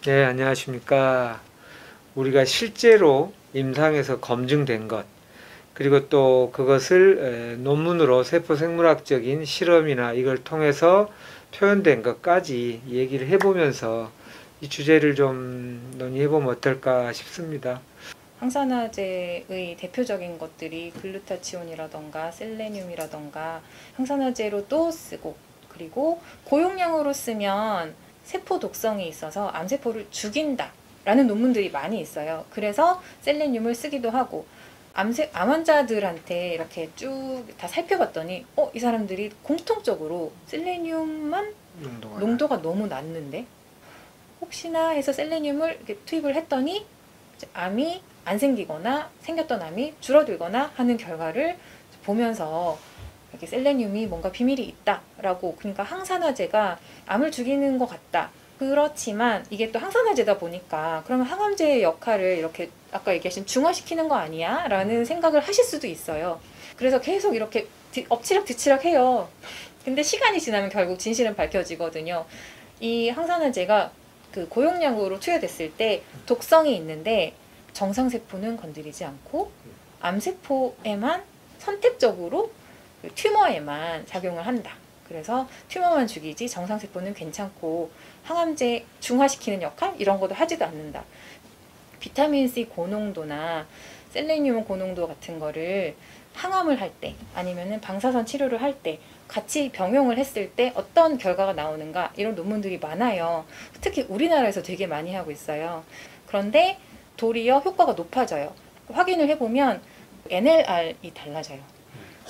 네, 안녕하십니까. 우리가 실제로 임상에서 검증된 것, 그리고 또 그것을 논문으로 세포생물학적인 실험이나 이걸 통해서 표현된 것까지 얘기를 해보면서 이 주제를 좀 논의해보면 어떨까 싶습니다. 항산화제의 대표적인 것들이 글루타치온이라던가 셀레늄이라던가 항산화제로도 쓰고, 그리고 고용량으로 쓰면 세포 독성이 있어서 암세포를 죽인다 라는 논문들이 많이 있어요. 그래서 셀레늄을 쓰기도 하고, 암 환자들한테 이렇게 쭉 다 살펴봤더니 이 사람들이 공통적으로 셀레늄만 농도가 너무 낮는데 혹시나 해서 셀레늄을 이렇게 투입을 했더니 암이 안 생기거나 생겼던 암이 줄어들거나 하는 결과를 보면서 이렇게 셀레늄이 뭔가 비밀이 있다라고, 그러니까 항산화제가 암을 죽이는 것 같다. 그렇지만 이게 또 항산화제다 보니까 그러면 항암제의 역할을 이렇게 아까 얘기하신 중화시키는 거 아니야? 라는 생각을 하실 수도 있어요. 그래서 계속 이렇게 엎치락뒤치락 해요. 근데 시간이 지나면 결국 진실은 밝혀지거든요. 이 항산화제가 그 고용량으로 투여됐을 때 독성이 있는데 정상세포는 건드리지 않고 암세포에만 선택적으로 튜머에만 작용을 한다. 그래서 튜머만 죽이지 정상세포는 괜찮고 항암제 중화시키는 역할 이런 것도 하지도 않는다. 비타민C 고농도나 셀레늄 고농도 같은 거를 항암을 할 때 아니면은 방사선 치료를 할 때 같이 병용을 했을 때 어떤 결과가 나오는가 이런 논문들이 많아요. 특히 우리나라에서 되게 많이 하고 있어요. 그런데 도리어 효과가 높아져요. 확인을 해보면 NLR이 달라져요.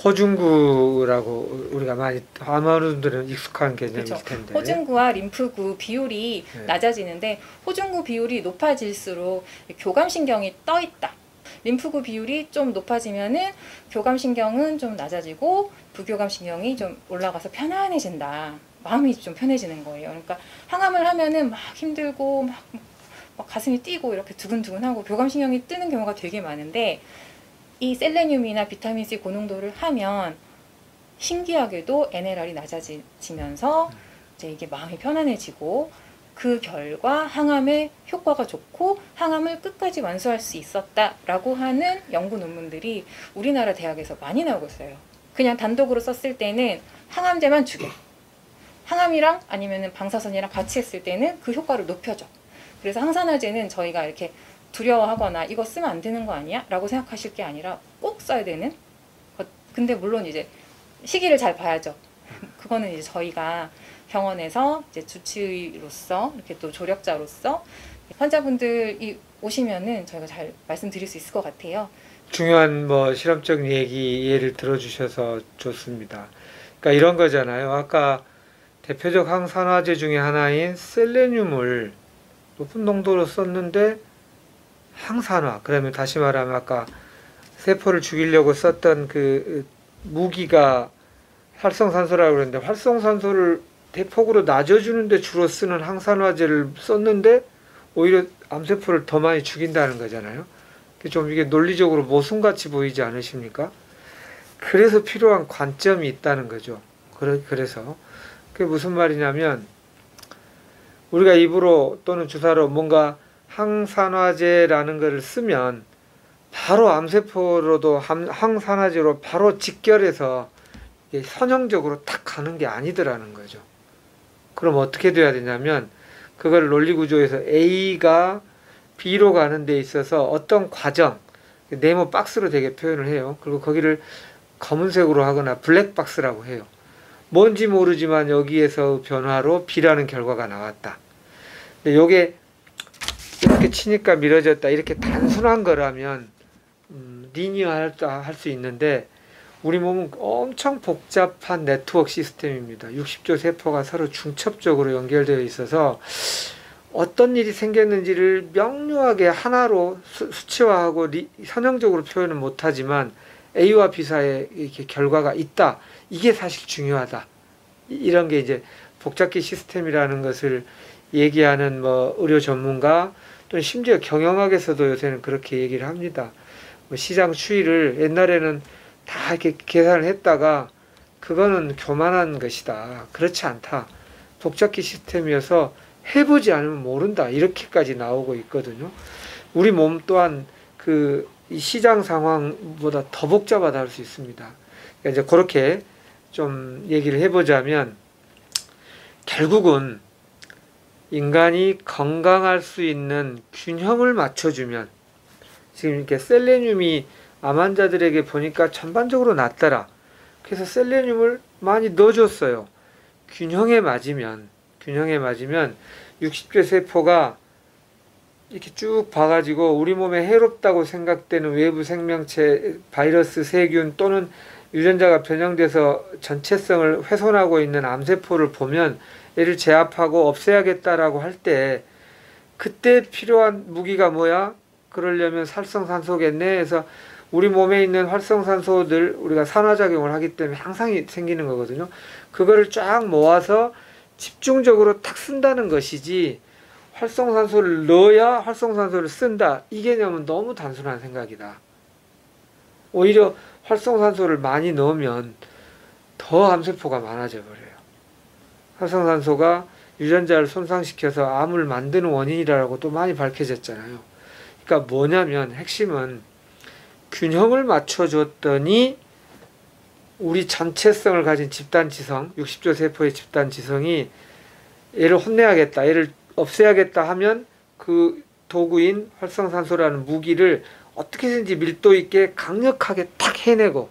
호중구라고 우리가 많이 아마존들은 익숙한 개념일 그렇죠. 텐데. 호중구와 림프구 비율이 낮아지는데 호중구 비율이 높아질수록 교감신경이 떠 있다. 림프구 비율이 좀 높아지면은 교감신경은 좀 낮아지고 부교감신경이 좀 올라가서 편안해진다. 마음이 좀 편해지는 거예요. 그러니까 항암을 하면은 막 힘들고 막 가슴이 뛰고 이렇게 두근두근하고 교감신경이 뜨는 경우가 되게 많은데 이 셀레늄이나 비타민C 고농도를 하면 신기하게도 NLR이 낮아지면서 이제 이게 마음이 편안해지고 그 결과 항암의 효과가 좋고 항암을 끝까지 완수할 수 있었다라고 하는 연구 논문들이 우리나라 대학에서 많이 나오고 있어요. 그냥 단독으로 썼을 때는 항암제만 죽여. 항암이랑 아니면은 방사선이랑 같이 했을 때는 그 효과를 높여줘. 그래서 항산화제는 저희가 이렇게 두려워하거나 이거 쓰면 안 되는 거 아니야? 라고 생각하실 게 아니라 꼭 써야 되는. 근데 물론 이제 시기를 잘 봐야죠. 그거는 이제 저희가 병원에서 이제 주치의로서 이렇게 또 조력자로서 환자분들이 오시면은 저희가 잘 말씀드릴 수 있을 것 같아요. 중요한 실험적 얘기 예를 들어주셔서 좋습니다. 그러니까 이런 거잖아요. 아까 대표적 항산화제 중에 하나인 셀레늄을 높은 농도로 썼는데 항산화, 그러면 다시 말하면 아까 세포를 죽이려고 썼던 그 무기가 활성산소라고 그랬는데 활성산소를 대폭으로 낮아주는데 주로 쓰는 항산화제를 썼는데 오히려 암세포를 더 많이 죽인다는 거잖아요. 좀 이게 논리적으로 모순같이 보이지 않으십니까? 그래서 필요한 관점이 있다는 거죠. 그래서 그게 무슨 말이냐면 우리가 입으로 또는 주사로 뭔가 항산화제라는 것을 쓰면 바로 암세포로도 항산화제로 바로 직결해서 선형적으로 딱 가는 게 아니더라는 거죠. 그럼 어떻게 돼야 되냐면 그걸 논리구조에서 A가 B로 가는 데 있어서 어떤 과정, 네모 박스로 되게 표현을 해요. 그리고 거기를 검은색으로 하거나 블랙박스라고 해요. 뭔지 모르지만 여기에서 변화로 B라는 결과가 나왔다. 근데 요게 이렇게 치니까 미뤄졌다. 이렇게 단순한 거라면 리니어하다 할 수 있는데 우리 몸은 엄청 복잡한 네트워크 시스템입니다. 60조 세포가 서로 중첩적으로 연결되어 있어서 어떤 일이 생겼는지를 명료하게 하나로 수치화하고 선형적으로 표현은 못하지만 A와 B 사이에 이렇게 결과가 있다. 이게 사실 중요하다. 이런 게 이제 복잡기 시스템이라는 것을 얘기하는 의료 전문가 또는 심지어 경영학에서도 요새는 그렇게 얘기를 합니다. 시장 추이를 옛날에는 다 이렇게 계산을 했다가 그거는 교만한 것이다. 그렇지 않다. 복잡기 시스템이어서 해보지 않으면 모른다 이렇게까지 나오고 있거든요. 우리 몸 또한 이 시장 상황보다 더 복잡하다 할 수 있습니다. 그러니까 이제 그렇게 좀 얘기를 해보자면 결국은 인간이 건강할 수 있는 균형을 맞춰주면 지금 이렇게 셀레늄이 암 환자들에게 보니까 전반적으로 낮더라. 그래서 셀레늄을 많이 넣어줬어요. 균형에 맞으면 60개 세포가 이렇게 쭉 봐가지고 우리 몸에 해롭다고 생각되는 외부 생명체, 바이러스, 세균 또는 유전자가 변형돼서 전체성을 훼손하고 있는 암세포를 보면 얘를 제압하고 없애야겠다라고 할 때 그때 필요한 무기가 뭐야? 그러려면 활성산소겠네 해서 우리 몸에 있는 활성산소들 우리가 산화작용을 하기 때문에 항상 생기는 거거든요. 그거를 쫙 모아서 집중적으로 탁 쓴다는 것이지 활성산소를 넣어야 활성산소를 쓴다. 이 개념은 너무 단순한 생각이다. 오히려 활성산소를 많이 넣으면 더 암세포가 많아져 버려요. 활성산소가 유전자를 손상시켜서 암을 만드는 원인이라고 또 많이 밝혀졌잖아요. 그러니까 뭐냐면 핵심은 균형을 맞춰줬더니 우리 전체성을 가진 집단지성, 60조 세포의 집단지성이 얘를 혼내야겠다, 얘를 없애야겠다 하면 그 도구인 활성산소라는 무기를 어떻게든지 밀도 있게 강력하게 탁 해내고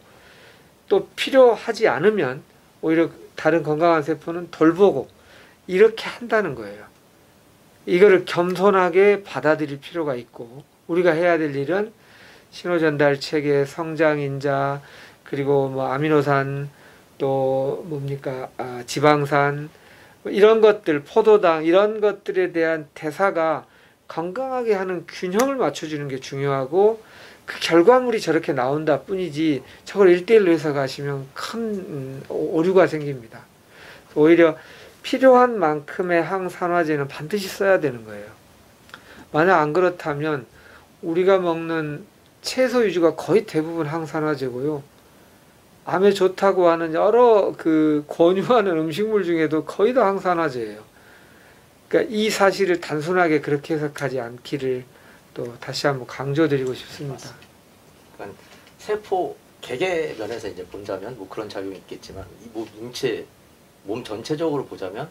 또 필요하지 않으면 오히려 다른 건강한 세포는 덜 보고 이렇게 한다는 거예요. 이거를 겸손하게 받아들일 필요가 있고 우리가 해야 될 일은 신호전달 체계, 성장인자, 그리고 뭐 아미노산, 또 뭡니까 지방산 이런 것들, 포도당 이런 것들에 대한 대사가 건강하게 하는 균형을 맞춰주는 게 중요하고 그 결과물이 저렇게 나온다 뿐이지 저걸 1대1로 해서 가시면 큰 오류가 생깁니다. 오히려 필요한 만큼의 항산화제는 반드시 써야 되는 거예요. 만약 안 그렇다면 우리가 먹는 채소 위주가 거의 대부분 항산화제고요. 암에 좋다고 하는 여러 권유하는 음식물 중에도 거의 다 항산화제예요. 그러니까 이 사실을 단순하게 그렇게 해석하지 않기를 또 다시 한번 강조드리고 싶습니다. 그러니까 세포 개개 면에서 이제 본다면 뭐 그런 작용이 있겠지만 이 인체 몸 전체적으로 보자면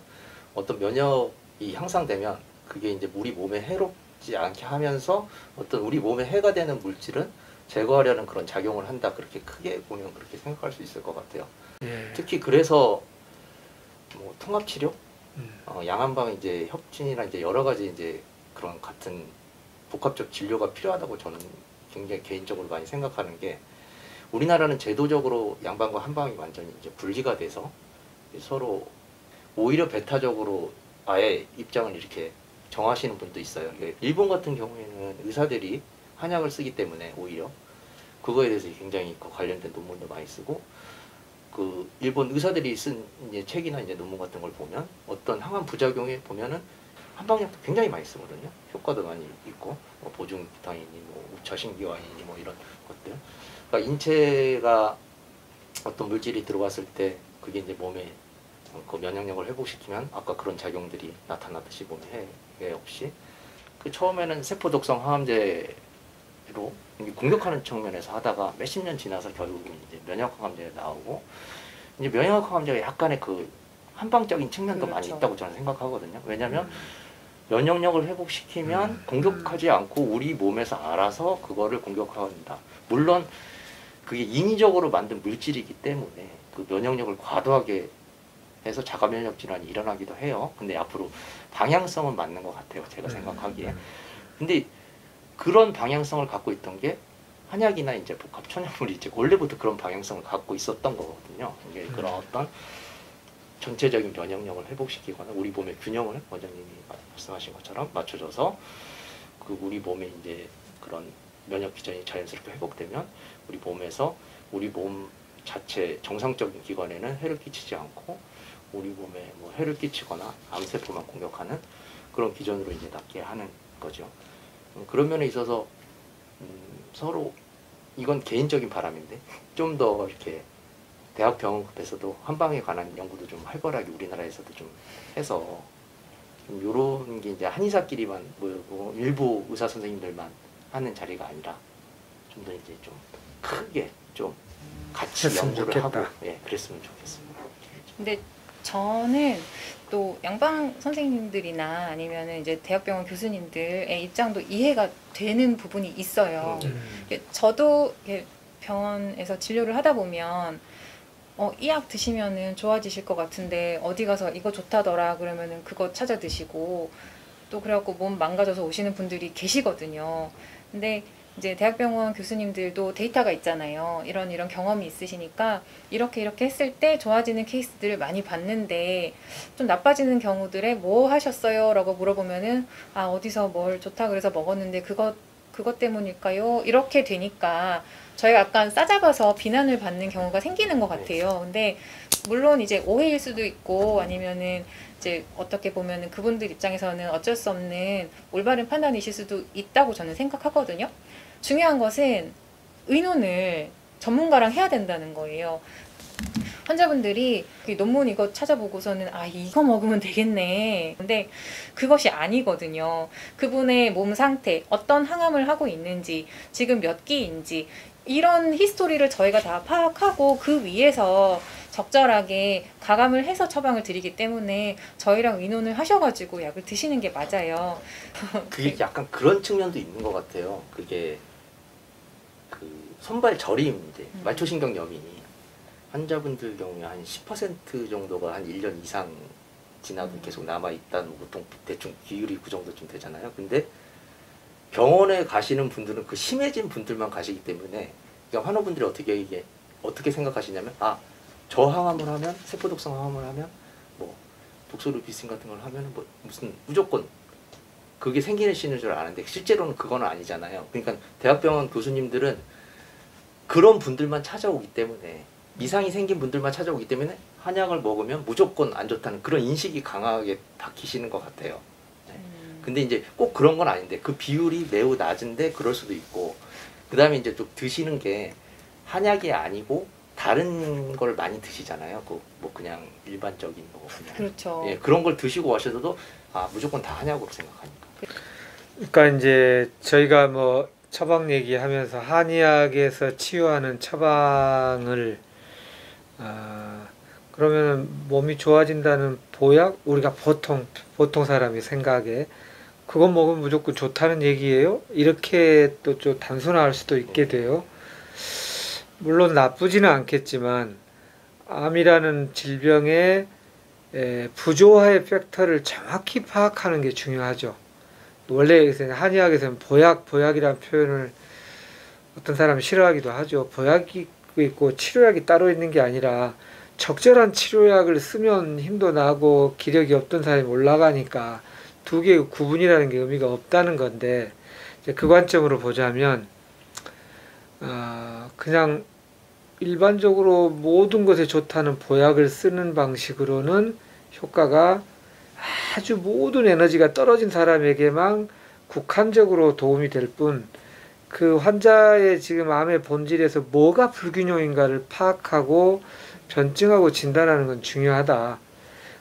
어떤 면역이 향상되면 그게 이제 우리 몸에 해롭지 않게 하면서 어떤 우리 몸에 해가 되는 물질은 제거하려는 그런 작용을 한다. 그렇게 크게 보면 그렇게 생각할 수 있을 것 같아요. 예. 특히 그래서 뭐 통합치료, 양한방 이제 협진이나 이제 여러 가지 이제 그런 같은 복합적 진료가 필요하다고 저는 굉장히 개인적으로 많이 생각하는 게 우리나라는 제도적으로 양방과 한방이 완전히 이제 분리가 돼서 서로 오히려 배타적으로 아예 입장을 이렇게 정하시는 분도 있어요. 일본 같은 경우에는 의사들이 한약을 쓰기 때문에 오히려 그거에 대해서 굉장히 관련된 논문도 많이 쓰고 그 일본 의사들이 쓴 이제 책이나 이제 논문 같은 걸 보면 어떤 항암 부작용에 보면은 한방약도 굉장히 많이 쓰거든요. 효과도 많이 있고 뭐 보중 비타민이 뭐 우차신기화이니 뭐 이런 것들. 그러니까 인체가 어떤 물질이 들어왔을 때 그게 이제 몸에 그 면역력을 회복시키면 아까 그런 작용들이 나타나듯이 몸에 해외 없이 그 처음에는 세포 독성 항암제로 공격하는 측면에서 하다가 몇십 년 지나서 결국은 이제 면역 항암제가 나오고 이제 면역 항암제가 약간의 그 한방적인 측면도 많이 있다고 저는 생각하거든요. 왜냐하면 면역력을 회복시키면 공격하지 않고 우리 몸에서 알아서 그거를 공격한다. 물론 그게 인위적으로 만든 물질이기 때문에 그 면역력을 과도하게 해서 자가 면역 질환이 일어나기도 해요. 근데 앞으로 방향성은 맞는 것 같아요. 제가 생각하기에. 근데 그런 방향성을 갖고 있던 게 한약이나 이제 복합 천연물이 이제 원래부터 그런 방향성을 갖고 있었던 거거든요. 이게 그런 어떤 전체적인 면역력을 회복시키거나 우리 몸의 균형을 원장님이 말씀하신 것처럼 맞춰줘서 그 우리 몸에 이제 그런 면역 기전이 자연스럽게 회복되면 우리 몸에서 우리 몸 자체 정상적인 기관에는 해를 끼치지 않고 우리 몸에 뭐 해를 끼치거나 암세포만 공격하는 그런 기전으로 이제 낫게 하는 거죠. 그런 면에 있어서 서로 이건 개인적인 바람인데 좀 더 이렇게 대학 병원급에서도 한방에 관한 연구도 좀 활발하게 우리나라에서도 좀 해서 좀 요런 게 이제 한의사끼리만 모이고 일부 의사 선생님들만 하는 자리가 아니라 좀 더 이제 좀 크게 좀 같이 했으면 연구를 좋겠다. 하고 예, 그랬으면 좋겠습니다. 근데 저는 또 양방 선생님들이나 아니면은 이제 대학병원 교수님들의 입장도 이해가 되는 부분이 있어요. 저도 이렇게 병원에서 진료를 하다 보면 이 약 드시면은 좋아지실 것 같은데 어디 가서 이거 좋다더라 그러면은 그거 찾아 드시고 또 그래갖고 몸 망가져서 오시는 분들이 계시거든요. 근데 이제 대학병원 교수님들도 데이터가 있잖아요. 이런 경험이 있으시니까 이렇게 했을 때 좋아지는 케이스들을 많이 봤는데 좀 나빠지는 경우들에 뭐 하셨어요? 라고 물어보면은 어디서 뭘 좋다 그래서 먹었는데 그것 때문일까요? 이렇게 되니까 저희가 약간 싸잡아서 비난을 받는 경우가 생기는 것 같아요. 근데 물론 이제 오해일 수도 있고 아니면은 이제 어떻게 보면은 그분들 입장에서는 어쩔 수 없는 올바른 판단이실 수도 있다고 저는 생각하거든요. 중요한 것은 의논을 전문가랑 해야 된다는 거예요. 환자분들이 논문 이거 찾아보고서는 이거 먹으면 되겠네. 근데 그것이 아니거든요. 그분의 몸 상태, 어떤 항암을 하고 있는지, 지금 몇 기인지 이런 히스토리를 저희가 다 파악하고 그 위에서 적절하게 가감을 해서 처방을 드리기 때문에 저희랑 의논을 하셔가지고 약을 드시는 게 맞아요. 그게 약간 그런 측면도 있는 것 같아요. 그게 그 손발 저림 이제 말초신경염이 환자분들 경우에 한 10% 정도가 한 1년 이상 지나도 계속 남아있다는 보통 대충 비율이 그 정도쯤 되잖아요. 근데 병원에 가시는 분들은 그 심해진 분들만 가시기 때문에 그러니까 환우분들이 어떻게 생각하시냐면 저 항암을 하면 세포독성 항암을 하면 뭐 독소루비신 같은 걸 하면 뭐 무슨 무조건 그게 생기시는 줄 아는데 실제로는 그건 아니잖아요. 그러니까 대학병원 교수님들은 그런 분들만 찾아오기 때문에 이상이 생긴 분들만 찾아오기 때문에 한약을 먹으면 무조건 안 좋다는 그런 인식이 강하게 박히시는 것 같아요. 네. 근데 이제 꼭 그런 건 아닌데 그 비율이 매우 낮은데 그럴 수도 있고 그 다음에 이제 좀 드시는 게 한약이 아니고 다른 걸 많이 드시잖아요. 뭐 그냥 일반적인 거 그냥 그렇죠. 예, 그런 걸 드시고 가셔도 무조건 다 한약으로 생각하니까. 그러니까 이제 저희가 뭐 처방 얘기하면서 한의학에서 치유하는 처방을 그러면 몸이 좋아진다는 보약 우리가 보통 사람이 생각에 그거 먹으면 무조건 좋다는 얘기예요? 이렇게 또 좀 단순화할 수도 있게 돼요. 물론 나쁘지는 않겠지만 암이라는 질병의 부조화의 팩터를 정확히 파악하는 게 중요하죠. 원래 한의학에서는 보약이라는 표현을 어떤 사람은 싫어하기도 하죠. 보약이 있고 치료약이 따로 있는 게 아니라 적절한 치료약을 쓰면 힘도 나고 기력이 없던 사람이 올라가니까 두 개의 구분이라는 게 의미가 없다는 건데 이제 그 관점으로 보자면 그냥 일반적으로 모든 것에 좋다는 보약을 쓰는 방식으로는 효과가 아주 모든 에너지가 떨어진 사람에게만 국한적으로 도움이 될 뿐 그 환자의 지금 암의 본질에서 뭐가 불균형인가를 파악하고 변증하고 진단하는 건 중요하다.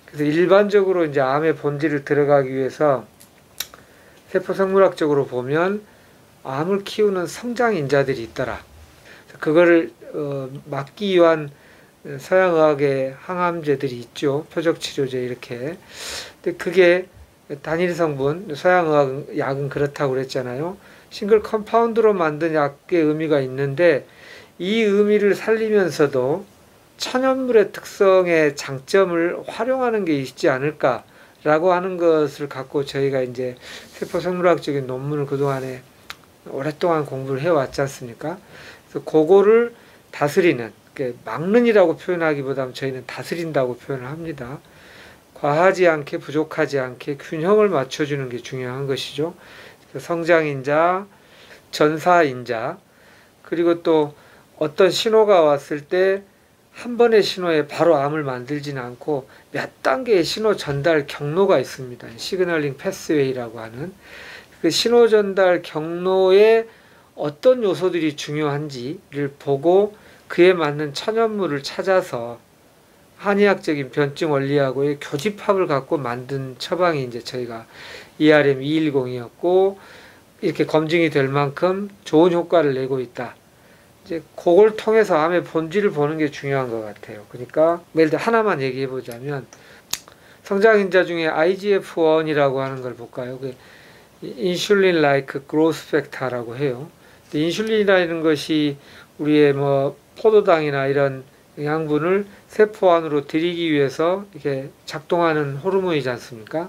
그래서 일반적으로 이제 암의 본질을 들어가기 위해서 세포생물학적으로 보면 암을 키우는 성장인자들이 있더라. 그거를 막기 위한 서양의학의 항암제들이 있죠. 표적치료제 이렇게. 근데 그게 단일 성분, 서양의학 약은 그렇다고 그랬잖아요. 싱글 컴파운드로 만든 약의 의미가 있는데 이 의미를 살리면서도 천연물의 특성의 장점을 활용하는 게 있지 않을까라고 하는 것을 갖고 저희가 이제 세포생물학적인 논문을 그동안에 오랫동안 공부를 해왔지 않습니까? 그래서 그거를 다스리는, 막는이라고 표현하기보다는 저희는 다스린다고 표현을 합니다. 과하지 않게 부족하지 않게 균형을 맞춰주는 게 중요한 것이죠. 성장인자, 전사인자, 그리고 또 어떤 신호가 왔을 때 한 번의 신호에 바로 암을 만들지는 않고 몇 단계의 신호 전달 경로가 있습니다. 시그널링 패스웨이라고 하는 그 신호 전달 경로에 어떤 요소들이 중요한지를 보고 그에 맞는 천연물을 찾아서 한의학적인 변증 원리하고의 교집합을 갖고 만든 처방이 이제 저희가 ERM 210이었고, 이렇게 검증이 될 만큼 좋은 효과를 내고 있다. 이제 그걸 통해서 암의 본질을 보는 게 중요한 것 같아요. 그러니까 예를 들어 하나만 얘기해 보자면, 성장인자 중에 IGF-1이라고 하는 걸 볼까요? 그 인슐린 라이크 그로스 팩터라고 해요. 인슐린이라는 것이 우리의 뭐 포도당이나 이런 영양분을 세포 안으로 들이기 위해서 이렇게 작동하는 호르몬이지 않습니까?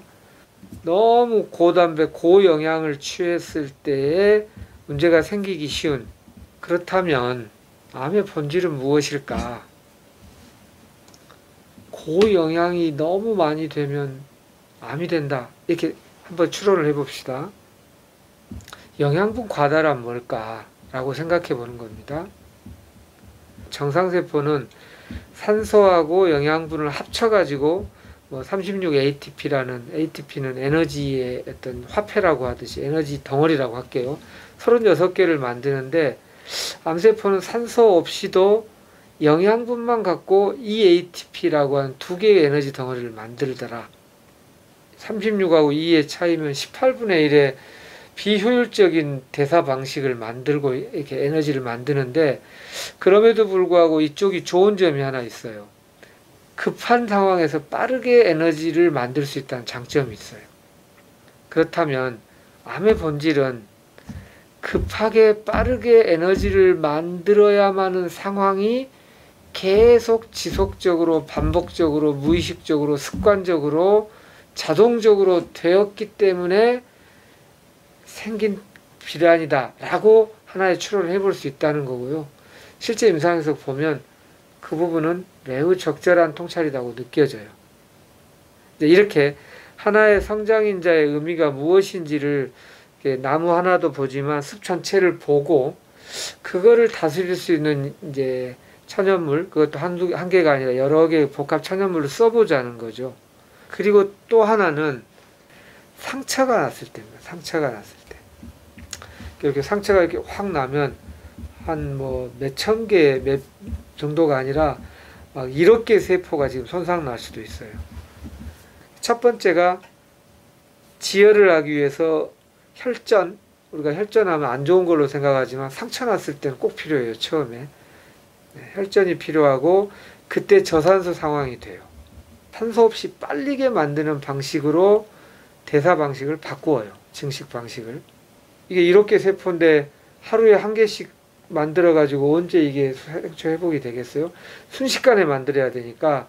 너무 고단백, 고영양을 취했을 때에 문제가 생기기 쉬운. 그렇다면 암의 본질은 무엇일까? 고영양이 너무 많이 되면 암이 된다. 이렇게 한번 추론을 해봅시다. 영양분 과다란 뭘까? 라고 생각해 보는 겁니다. 정상세포는 산소하고 영양분을 합쳐가지고 뭐 36ATP라는, ATP는 에너지의 어떤 화폐라고 하듯이 에너지 덩어리라고 할게요. 36개를 만드는데, 암세포는 산소 없이도 영양분만 갖고 EATP라고 하는 두 개의 에너지 덩어리를 만들더라. 36하고 2의 차이면 18분의 1의 비효율적인 대사 방식을 만들고 이렇게 에너지를 만드는데, 그럼에도 불구하고 이쪽이 좋은 점이 하나 있어요. 급한 상황에서 빠르게 에너지를 만들 수 있다는 장점이 있어요. 그렇다면 암의 본질은 급하게 빠르게 에너지를 만들어야만 하는 상황이 계속 지속적으로 반복적으로 무의식적으로 습관적으로 자동적으로 되었기 때문에 생긴 질환이다 라고 하나의 추론을 해볼 수 있다는 거고요. 실제 임상에서 보면 그 부분은 매우 적절한 통찰이라고 느껴져요. 이렇게 하나의 성장인자의 의미가 무엇인지를 나무 하나도 보지만 숲 전체를 보고 그거를 다스릴 수 있는 이제 천연물, 그것도 한 개가 아니라 여러 개의 복합 천연물을 써보자는 거죠. 그리고 또 하나는 상처가 났을 때입니다. 상처가 났을 때. 이렇게 상처가 이렇게 확 나면 한 뭐 몇천 개 몇 정도가 아니라 막 1억 개 세포가 지금 손상 날 수도 있어요. 첫 번째가 지혈을 하기 위해서 혈전, 우리가 혈전하면 안 좋은 걸로 생각하지만 상처 났을 때는 꼭 필요해요. 처음에. 혈전이 필요하고 그때 저산소 상황이 돼요. 산소 없이 빨리게 만드는 방식으로 대사 방식을 바꾸어요. 증식 방식을. 이게 1억 개 세포인데 하루에 한 개씩 만들어 가지고 언제 이게 생체 회복이 되겠어요? 순식간에 만들어야 되니까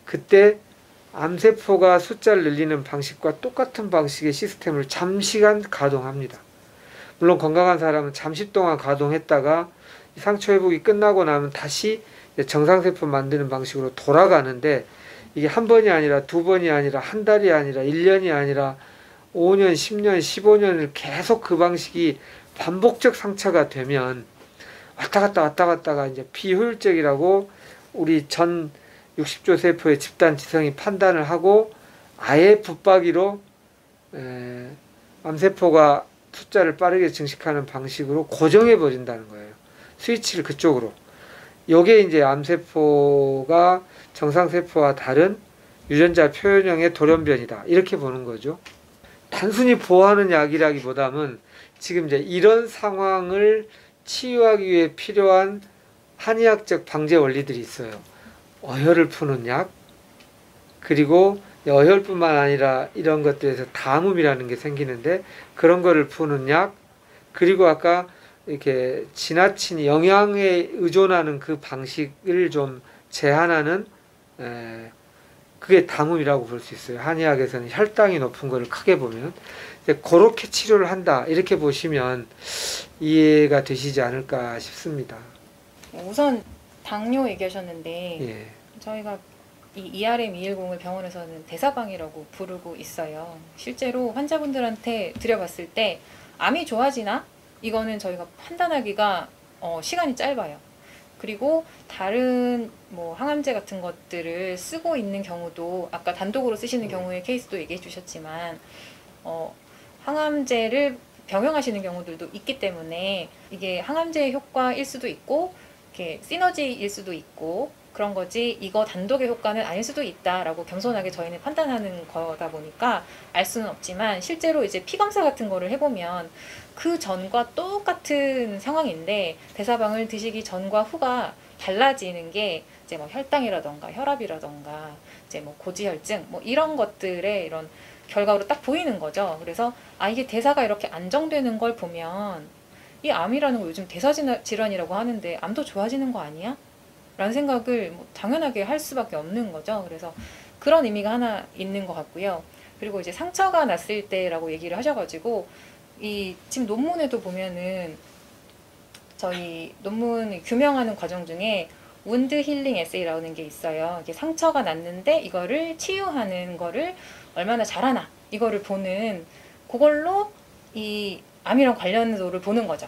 그때 암세포가 숫자를 늘리는 방식과 똑같은 방식의 시스템을 잠시간 가동합니다. 물론 건강한 사람은 잠시 동안 가동했다가 상처 회복이 끝나고 나면 다시 정상세포 만드는 방식으로 돌아가는데, 이게 한 번이 아니라 두 번이 아니라 한 달이 아니라 1년이 아니라 5년, 10년, 15년을 계속 그 방식이 반복적 상처가 되면 왔다 갔다가 이제 비효율적이라고 우리 전 60조 세포의 집단 지성이 판단을 하고 아예 붙박이로 암세포가 숫자를 빠르게 증식하는 방식으로 고정해 버린다는 거예요. 스위치를 그쪽으로. 요게 이제 암세포가 정상세포와 다른 유전자 표현형의 돌연변이다. 이렇게 보는 거죠. 단순히 보호하는 약이라기보다는 지금 이제 이런 상황을 치유하기 위해 필요한 한의학적 방제 원리들이 있어요. 어혈을 푸는 약, 그리고 어혈뿐만 아니라 이런 것들에서 담음이라는 게 생기는데 그런 거를 푸는 약, 그리고 아까 이렇게 지나친 영양에 의존하는 그 방식을 좀 제한하는 그게 담음이라고 볼 수 있어요. 한의학에서는 혈당이 높은 거를 크게 보면 그렇게 치료를 한다 이렇게 보시면 이해가 되시지 않을까 싶습니다. 우선 당뇨 얘기하셨는데 예. 저희가 이 ERM 210을 병원에서는 대사방이라고 부르고 있어요. 실제로 환자분들한테 드려봤을 때 암이 좋아지나? 이거는 저희가 판단하기가 시간이 짧아요. 그리고 다른 뭐 항암제 같은 것들을 쓰고 있는 경우도 아까 단독으로 쓰시는 경우의 케이스도 얘기해 주셨지만 항암제를 병용하시는 경우들도 있기 때문에 이게 항암제의 효과일 수도 있고 이렇게 시너지일 수도 있고 그런 거지 이거 단독의 효과는 아닐 수도 있다라고 겸손하게 저희는 판단하는 거다 보니까 알 수는 없지만 실제로 이제 피 검사 같은 거를 해보면 그 전과 똑같은 상황인데 대사방을 드시기 전과 후가 달라지는 게 이제 뭐 혈당이라던가 혈압이라던가 이제 뭐 고지혈증 뭐 이런 것들의 이런 결과로 딱 보이는 거죠. 그래서 아 이게 대사가 이렇게 안정되는 걸 보면 이 암이라는 거 요즘 대사 질환이라고 하는데 암도 좋아지는 거 아니야? 라는 생각을 뭐 당연하게 할 수밖에 없는 거죠. 그래서 그런 의미가 하나 있는 것 같고요. 그리고 이제 상처가 났을 때라고 얘기를 하셔가지고 이 지금 논문에도 보면은 저희 논문 규명하는 과정 중에 운드 힐링 에세이라는 게 있어요. 이게 상처가 났는데 이거를 치유하는 거를 얼마나 잘하나 이거를 보는 그걸로 이 암이랑 관련도를 보는 거죠.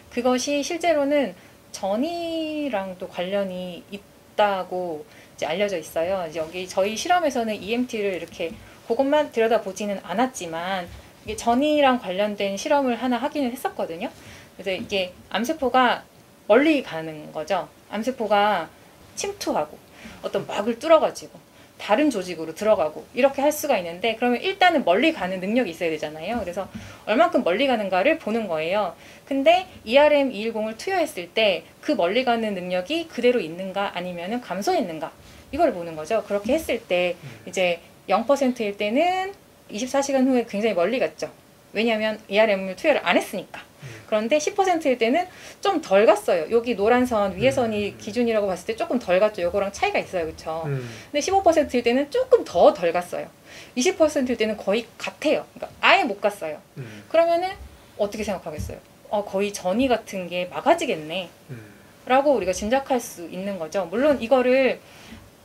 그것이 실제로는 전이랑도 관련이 있다고 이제 알려져 있어요. 이제 여기 저희 실험에서는 EMT를 이렇게 그것만 들여다보지는 않았지만 이게 전이랑 관련된 실험을 하나 하기는 했었거든요. 그래서 이게 암세포가 멀리 가는 거죠. 암세포가 침투하고 어떤 막을 뚫어가지고 다른 조직으로 들어가고 이렇게 할 수가 있는데 그러면 일단은 멀리 가는 능력이 있어야 되잖아요. 그래서 얼만큼 멀리 가는가를 보는 거예요. 근데 ERM210을 투여했을 때 그 멀리 가는 능력이 그대로 있는가 아니면은 감소했는가 이걸 보는 거죠. 그렇게 했을 때 이제 0%일 때는 24시간 후에 굉장히 멀리 갔죠. 왜냐하면 ERM을 투여를 안 했으니까. 그런데 10%일 때는 좀 덜 갔어요. 여기 노란 선, 위에 선이 기준이라고 봤을 때 조금 덜 갔죠. 요거랑 차이가 있어요. 그렇죠? 근데 15%일 때는 조금 더 덜 갔어요. 20%일 때는 거의 같아요. 그러니까 아예 못 갔어요. 그러면은 어떻게 생각하겠어요? 거의 전이 같은 게 막아지겠네. 라고 우리가 짐작할 수 있는 거죠. 물론 이거를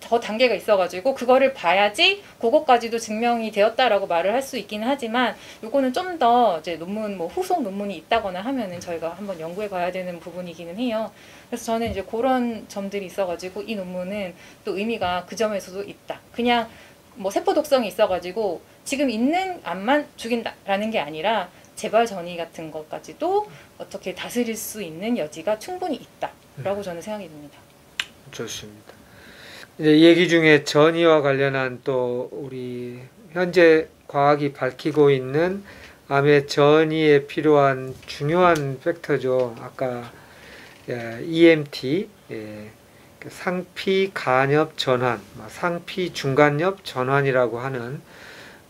더 단계가 있어가지고 그거를 봐야지 그것까지도 증명이 되었다라고 말을 할 수 있기는 하지만 요거는 좀 더 이제 논문 뭐 후속 논문이 있다거나 하면은 저희가 한번 연구해 봐야 되는 부분이기는 해요. 그래서 저는 이제 그런 점들이 있어가지고 이 논문은 또 의미가 그 점에서도 있다. 그냥 뭐 세포 독성이 있어가지고 지금 있는 암만 죽인다라는 게 아니라 재발 전이 같은 것까지도 어떻게 다스릴 수 있는 여지가 충분히 있다라고 저는 생각이 듭니다. 좋습니다. 이제 얘기 중에 전이와 관련한 또 우리 현재 과학이 밝히고 있는 암의 전이에 필요한 중요한 팩터죠. 아까 EMT, 상피 간엽 전환, 상피 중간엽 전환이라고 하는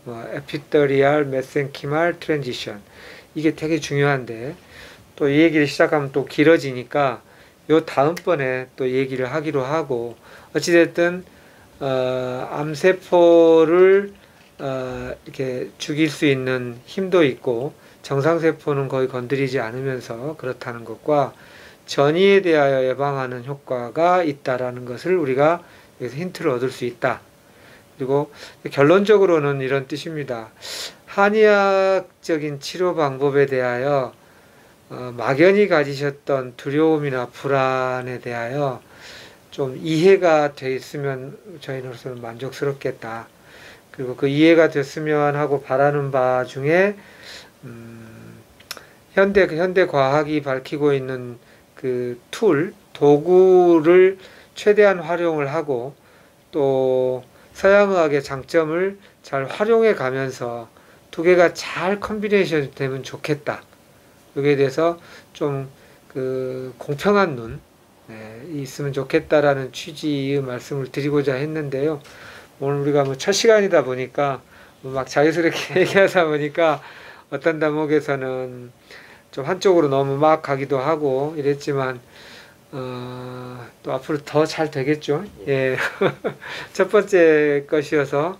에피더리얼 메센키말 트랜지션, 이게 되게 중요한데 또 이 얘기를 시작하면 또 길어지니까 요 다음번에 또 얘기를 하기로 하고, 어찌됐든 암세포를 이렇게 죽일 수 있는 힘도 있고 정상세포는 거의 건드리지 않으면서 그렇다는 것과 전이에 대하여 예방하는 효과가 있다라는 것을 우리가 여기서 힌트를 얻을 수 있다. 그리고 결론적으로는 이런 뜻입니다. 한의학적인 치료 방법에 대하여 막연히 가지셨던 두려움이나 불안에 대하여 좀 이해가 돼 있으면 저희로서는 만족스럽겠다. 그리고 그 이해가 됐으면 하고 바라는 바 중에 현대 과학이 밝히고 있는 그 도구를 최대한 활용을 하고 또 서양의학의 장점을 잘 활용해 가면서 두 개가 잘 컨비네이션 되면 좋겠다. 여기에 대해서 좀 그 공평한 눈 있으면 좋겠다라는 취지의 말씀을 드리고자 했는데요. 오늘 우리가 뭐 첫 시간이다 보니까 막 자유스럽게 얘기하다 보니까 어떤 대목에서는 좀 한쪽으로 너무 막 가기도 하고 이랬지만 또 앞으로 더 잘 되겠죠. 예. 첫 번째 것이어서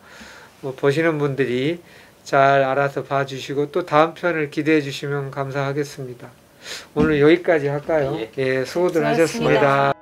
뭐 보시는 분들이 잘 알아서 봐주시고 또 다음 편을 기대해 주시면 감사하겠습니다. 오늘 여기까지 할까요? 예, 수고들 하셨습니다.